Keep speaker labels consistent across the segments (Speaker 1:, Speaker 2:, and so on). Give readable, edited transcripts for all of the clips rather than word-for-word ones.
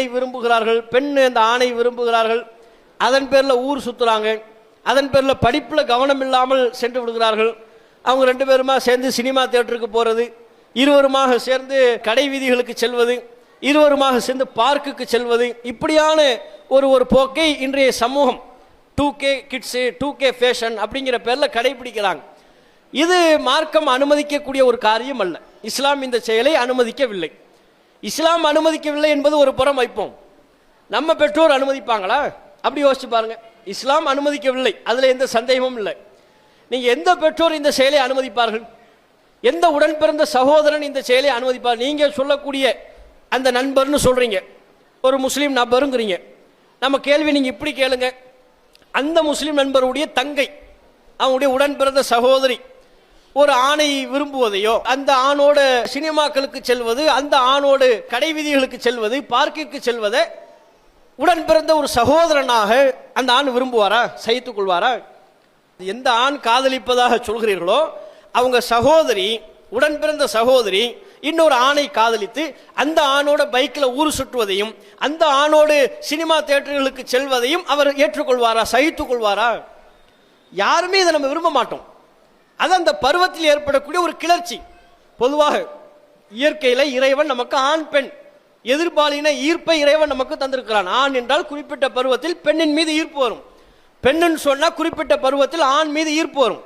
Speaker 1: பெண்ணை விரும்புகிறார்கள், பெண் அந்த ஆணை விரும்புகிறார்கள். அதன் பேரில் ஊர் சுற்றுறாங்க, அதன் பேரில் படிப்பில் கவனம் இல்லாமல் சென்று விடுகிறார்கள். அவங்க ரெண்டு பேருமா சேர்ந்து சினிமா தியேட்டருக்கு போகிறது, இருவருமாக சேர்ந்து கடை வீதிகளுக்கு செல்வது, இருவருமாக சேர்ந்து பார்க்குக்கு செல்வது, இப்படியான ஒரு போக்கை இன்றைய சமூகம் 2K கிட்ஸு 2K ஃபேஷன் அப்படிங்கிற பேரில் கடைபிடிக்கிறாங்க. இது மார்க்கம் அனுமதிக்கக்கூடிய ஒரு காரியம் அல்ல. இஸ்லாம் இந்த செயலை அனுமதிக்கவில்லை. இஸ்லாம் அனுமதிக்கவில்லை என்பது ஒரு புறம் வைப்போம். நம்ம பெற்றோர் அனுமதிப்பாங்களா? அப்படி யோசிச்சு பாருங்க. இஸ்லாம் அனுமதிக்கவில்லை, அதில் எந்த சந்தேகமும் இல்லை. நீங்கள் எந்த பெற்றோர் இந்த செயலை அனுமதிப்பார்கள்? எந்த உடன் பிறந்த சகோதரன் இந்த செயலை அனுமதிப்பார்? நீங்கள் சொல்லக்கூடிய அந்த நண்பர்னு சொல்றீங்க, ஒரு முஸ்லீம் நபருங்கிறீங்க. நம்ம கேள்வி நீங்கள் இப்படி கேளுங்க, அந்த முஸ்லீம் நண்பருடைய தங்கை, அவங்களுடைய உடன் பிறந்த சகோதரி ஒரு ஆணை விரும்புவதையோ, அந்த ஆணோட சினிமாக்களுக்கு செல்வது, அந்த ஆணோடு கடை வீதிகளுக்கு செல்வது, பார்க்கிற்கு செல்வதை உடன் பிறந்த ஒரு சகோதரனாக அந்த ஆண் விரும்புவாரா? சகித்துக் கொள்வாரா? எந்த ஆண் காதலிப்பதாக சொல்கிறீர்களோ அவங்க சகோதரி, உடன் பிறந்த சகோதரி இன்னொரு ஆணை காதலித்து அந்த ஆணோட பைக்கில் ஊர் சுற்றுவதையும், அந்த ஆணோடு சினிமா தியேட்டர்களுக்கு செல்வதையும் அவர் ஏற்றுக்கொள்வாரா? சகித்துக் கொள்வாரா? யாருமே இதை நம்ம விரும்ப மாட்டோம். அது அந்த பருவத்தில் ஏற்படக்கூடிய ஒரு கிளர்ச்சி. பொதுவாக இயற்கையில இறைவன் நமக்கு ஆண் பெண் எதிர்பாலின ஈர்ப்பை இறைவன் நமக்கு தந்திருக்கிறான். ஆண் என்றால் குறிப்பிட்ட பருவத்தில் பெண்ணின் மீது ஈர்ப்பு வரும், பெண்ணுன்னு சொன்னா குறிப்பிட்ட பருவத்தில் ஆண் மீது ஈர்ப்பு வரும்.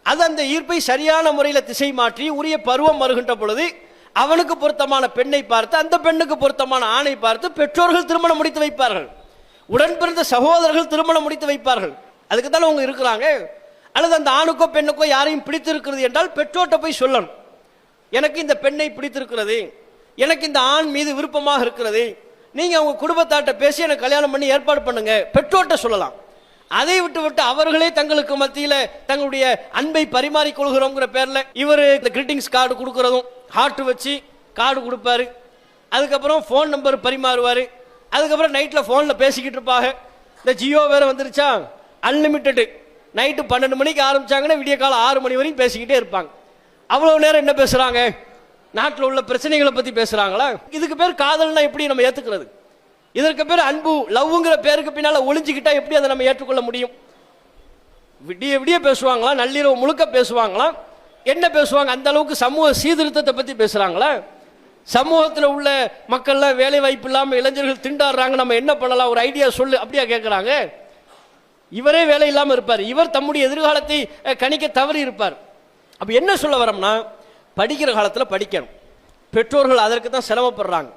Speaker 1: அது அந்த ஈர்ப்பை சரியான முறையில் திசை மாற்றி உரிய பருவம் வருகின்ற பொழுது அவனுக்கு பொருத்தமான பெண்ணை பார்த்து, அந்த பெண்ணுக்கு பொருத்தமான ஆணை பார்த்து பெற்றோர்கள் திருமணம் முடித்து வைப்பார்கள், உடன் பிறந்த சகோதரர்கள் திருமணம் முடித்து வைப்பார்கள். அதுக்கு தானே அவங்க இருக்கிறாங்க. அல்லது அந்த ஆணுக்கோ பெண்ணுக்கோ யாரையும் பிடித்திருக்கிறது என்றால் பெற்றோர்கிட்ட போய் சொல்லணும், எனக்கு இந்த பெண்ணை பிடித்திருக்கிறது, எனக்கு இந்த ஆண் மீது விருப்பமாக இருக்கிறது, நீங்க அவங்க குடும்பத்தாட்ட பேசி எனக்கு கல்யாணம் பண்ணி ஏற்பாடு பண்ணுங்க, பெற்றோர்கிட்ட சொல்லலாம். அதை விட்டு அவர்களே தங்களுக்கு மத்தியில் தங்களுடைய அன்பை பரிமாறிக்கொள்கிறோங்கிற பேர்ல இவர் இந்த கிரீட்டிங்ஸ் கார்டு கொடுக்கறதும், ஹார்ட் வச்சு கார்டு கொடுப்பாரு, அதுக்கப்புறம் ஃபோன் நம்பர் பரிமாறுவாரு, அதுக்கப்புறம் நைட்ல போன்ல பேசிக்கிட்டு இருப்பாங்க. இந்த ஜியோ வேற வந்துருச்சா, அன்லிமிட்டெட், நைட்டு 12 மணிக்கு ஆரம்பிச்சாங்கன்னா விடிய காலம் 6 மணி வரைக்கும் பேசிக்கிட்டே இருப்பாங்க. அவ்வளவு நேரம் என்ன பேசுறாங்க? நாட்டில் உள்ள பிரச்சனைகளை பத்தி பேசுறாங்களா? இதுக்கு பேர் காதல்னா எப்படி நம்ம ஏத்துக்கிறது? இதற்கு பேர் அன்பு, லவ்ங்கிற பேருக்கு பின்னால ஒளிஞ்சுக்கிட்டா எப்படி அதை நம்ம ஏற்றுக்கொள்ள முடியும்? விடிய விடிய பேசுவாங்களா? நள்ளிரவு முழுக்க பேசுவாங்களா? என்ன பேசுவாங்க? அந்த அளவுக்கு சமூக சீர்திருத்தத்தை பத்தி பேசுறாங்களா? சமூகத்தில் உள்ள மக்கள்லாம் வேலை வாய்ப்பு இல்லாமல் இளைஞர்கள் திண்டாடுறாங்க, நம்ம என்ன பண்ணலாம், ஒரு ஐடியா சொல்லு, அப்படியா கேட்குறாங்க? இவரே வேலை இல்லாமல் இருப்பார், இவர் தம்முடைய எதிர்காலத்தை கணிக்க தவறி இருப்பார். அப்போ என்ன சொல்ல வரோம்னா, படிக்கிற காலத்தில் படிக்கணும். பெற்றோர்கள் அதற்கு தான் சிரமப்படுறாங்க.